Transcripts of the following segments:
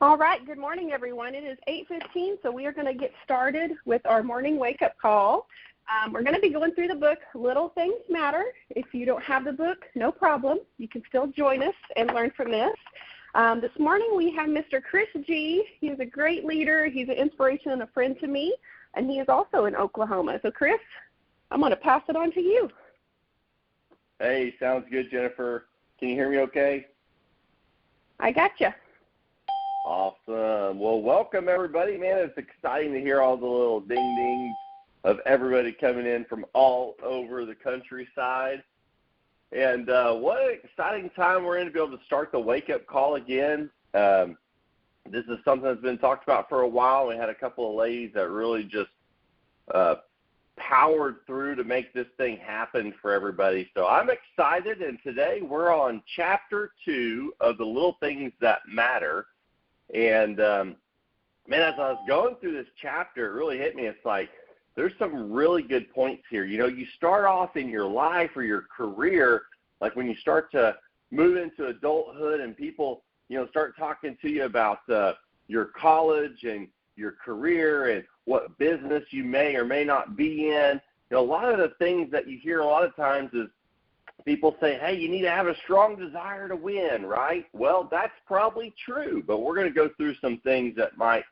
All right, good morning, everyone. It is 8:15, so we are going to get started with our morning wake-up call. We're going to be going through the book, Little Things Matter. If you don't have the book, no problem. You can still join us and learn from this. This morning we have Mr. Chris G. He is a great leader. He's an inspiration and a friend to me, and he is also in Oklahoma. So, Chris, I'm going to pass it on to you. Hey, sounds good, Jennifer. Can you hear me okay? I gotcha. Awesome. Well, welcome, everybody. Man, it's exciting to hear all the little ding-dings of everybody coming in from all over the countryside. And what an exciting time we're in to be able to start the wake-up call again. This is something that's been talked about for a while. We had a couple of ladies that really just powered through to make this thing happen for everybody. So I'm excited, and today we're on Chapter 2 of the Little Things That Matter. And, man, as I was going through this chapter, it really hit me. It's like there's some really good points here. You know, you start off in your life or your career, like when you start to move into adulthood and people, you know, start talking to you about your college and your career and what business you may or may not be in. You know, a lot of the things that you hear a lot of times is people say, hey, you need to have a strong desire to win, right? Well, that's probably true, but we're going to go through some things that might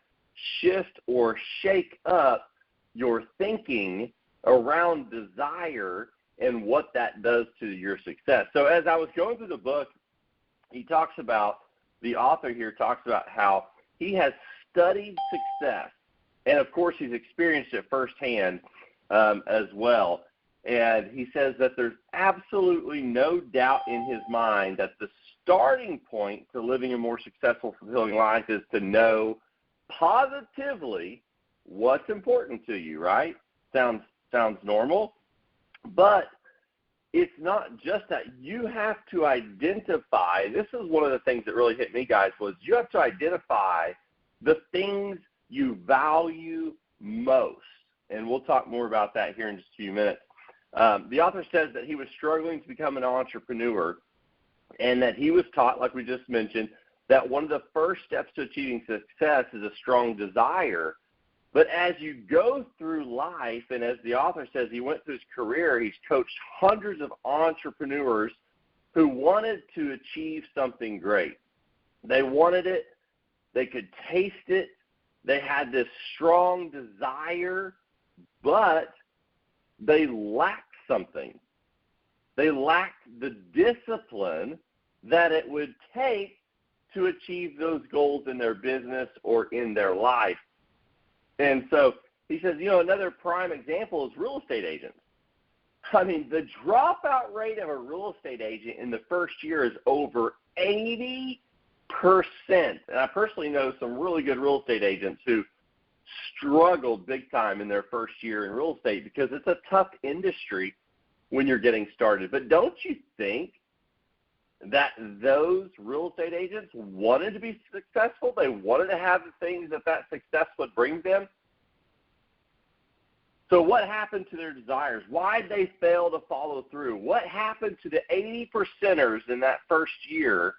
shift or shake up your thinking around desire and what that does to your success. So as I was going through the book, the author here talks about how he has studied success. And, of course, he's experienced it firsthand as well. And he says that there's absolutely no doubt in his mind that the starting point to living a more successful, fulfilling life is to know positively what's important to you, right? Sounds normal. But it's not just that. You have to identify, this is one of the things that really hit me, guys, was you have to identify the things you value most. And we'll talk more about that here in just a few minutes. The author says that he was struggling to become an entrepreneur and that he was taught, like we just mentioned, that one of the first steps to achieving success is a strong desire. But as you go through life, and as the author says, he went through his career, he's coached hundreds of entrepreneurs who wanted to achieve something great. They wanted it. They could taste it. They had this strong desire, but they lacked something. They lacked the discipline that it would take to achieve those goals in their business or in their life. And so he says, you know, another prime example is real estate agents. I mean, the dropout rate of a real estate agent in the first year is over 80%. And I personally know some really good real estate agents who struggled big time in their first year in real estate because it's a tough industry when you're getting started. But don't you think that those real estate agents wanted to be successful? They wanted to have the things that success would bring them. So what happened to their desires? Why did they fail to follow through? What happened to the 80%ers in that first year?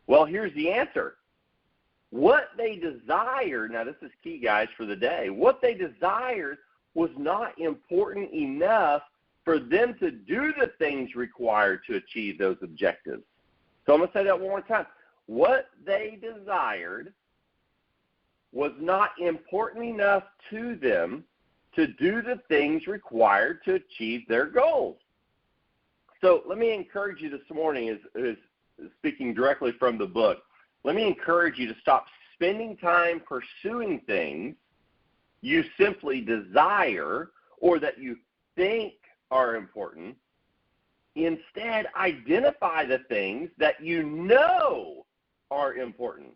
Well, here's the answer. What they desired, now this is key, guys, for the day, what they desired was not important enough for them to do the things required to achieve those objectives. So I'm going to say that one more time. What they desired was not important enough to them to do the things required to achieve their goals. So let me encourage you this morning, is speaking directly from the book, let me encourage you to stop spending time pursuing things you simply desire or that you think are important. Instead, identify the things that you know are important.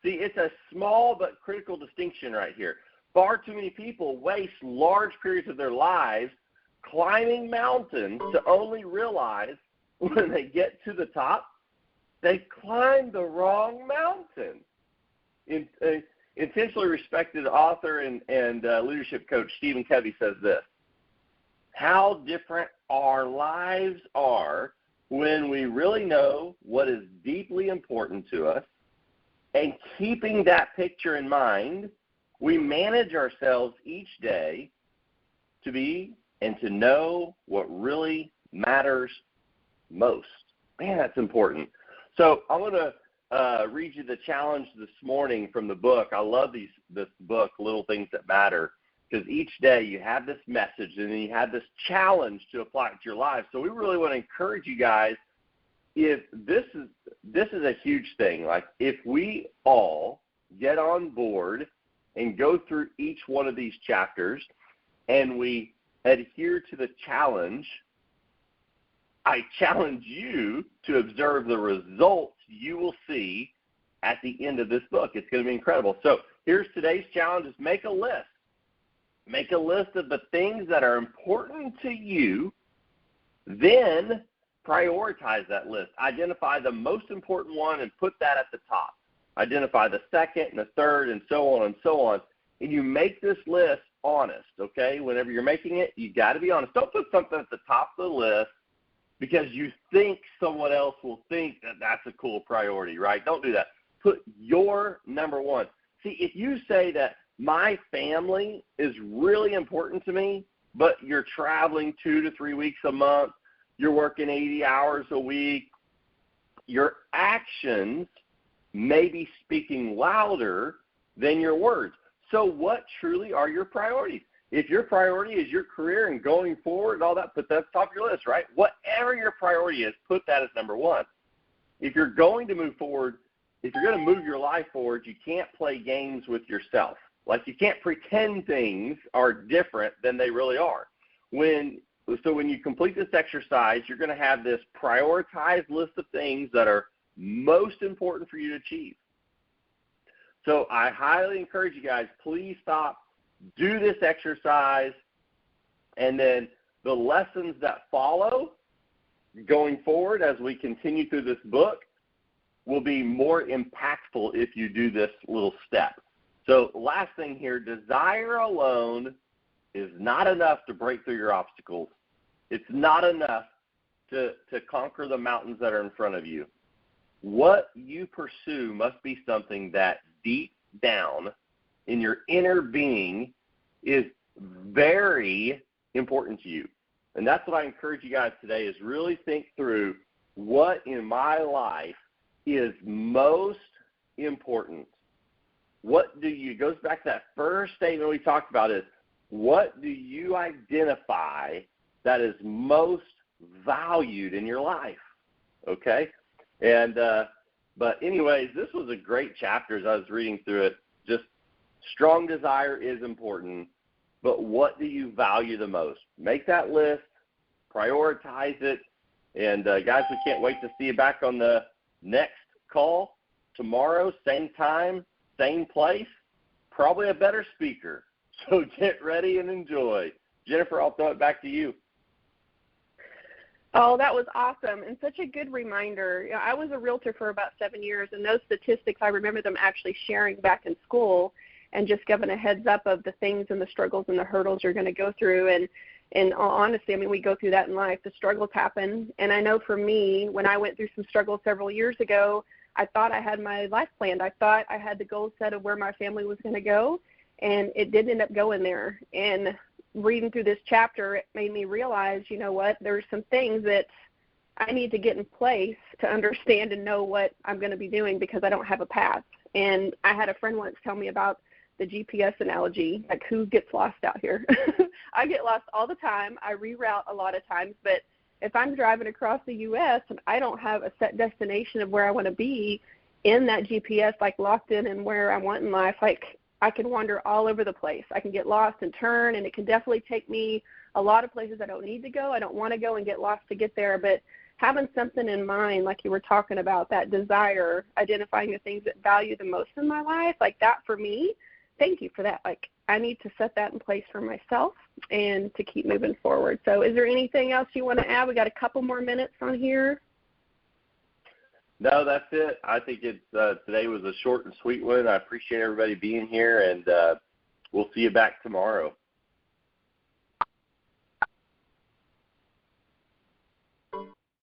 See, it's a small but critical distinction right here. Far too many people waste large periods of their lives climbing mountains to only realize when they get to the top, they climbed the wrong mountain. Intentionally respected author and leadership coach Stephen Covey says this: how different our lives are when we really know what is deeply important to us And keeping that picture in mind, we manage ourselves each day to be and to know what really matters most. Man, that's important. So I'm going to read you the challenge this morning from the book. I love this book, Little Things That Matter, because each day you have this message and then you have this challenge to apply it to your life. So we really want to encourage you guys, if this is a huge thing. Like, if we all get on board and go through each one of these chapters and we adhere to the challenge, I challenge you to observe the results you will see at the end of this book. It's going to be incredible. So here's today's challenge: is make a list. Make a list of the things that are important to you, then prioritize that list. Identify the most important one and put that at the top. Identify the second and the third and so on and so on. And you make this list honest, okay? Whenever you're making it, you got to be honest. Don't put something at the top of the list because you think someone else will think that that's a cool priority, right? Don't do that. Put your number one. See, if you say that my family is really important to me, but you're traveling 2 to 3 weeks a month, you're working 80 hours a week, your actions may be speaking louder than your words. So what truly are your priorities? If your priority is your career and going forward and all that, put that at the top of your list, right? Whatever your priority is, put that as number one. If you're going to move forward, if you're going to move your life forward, you can't play games with yourself. Like, you can't pretend things are different than they really are. So when you complete this exercise, you're going to have this prioritized list of things that are most important for you to achieve. So I highly encourage you guys, please stop, do this exercise, and then the lessons that follow going forward as we continue through this book will be more impactful if you do this little step. So last thing here, desire alone is not enough to break through your obstacles. It's not enough to conquer the mountains that are in front of you. What you pursue must be something that deep down in your inner being is very important to you. And that's what I encourage you guys today, is really think through what in my life is most important. It goes back to that first statement we talked about, is what do you identify that is most valued in your life? Okay? And but anyways, this was a great chapter as I was reading through it. Just strong desire is important, but what do you value the most? Make that list, prioritize it, and guys, we can't wait to see you back on the next call tomorrow, same time, same place, probably a better speaker. So get ready and enjoy. Jennifer, I'll throw it back to you. Oh, that was awesome, and such a good reminder. You know, I was a realtor for about 7 years, and those statistics, I remember them actually sharing back in school and just giving a heads up of the things and the struggles and the hurdles you're going to go through. And honestly, I mean, we go through that in life. The struggles happen, and I know for me, when I went through some struggles several years ago, I thought I had my life planned. I thought I had the goal set of where my family was going to go, and it didn't end up going there. And reading through this chapter, it made me realize, you know what, there's some things that I need to get in place to understand and know what I'm going to be doing, because I don't have a path. And I had a friend once tell me about the GPS analogy, like, who gets lost out here? I get lost all the time. I reroute a lot of times, but if I'm driving across the U.S. and I don't have a set destination of where I want to be in that GPS, like locked in and where I want in life, like, I can wander all over the place. I can get lost and turn, and it can definitely take me a lot of places I don't need to go. I don't want to go and get lost to get there, but having something in mind, like you were talking about, that desire, identifying the things that value the most in my life, like that for me, thank you for that. Like, I need to set that in place for myself and to keep moving forward. So is there anything else you want to add? We got a couple more minutes on here. No, that's it. I think today was a short and sweet one. I appreciate everybody being here, and we'll see you back tomorrow.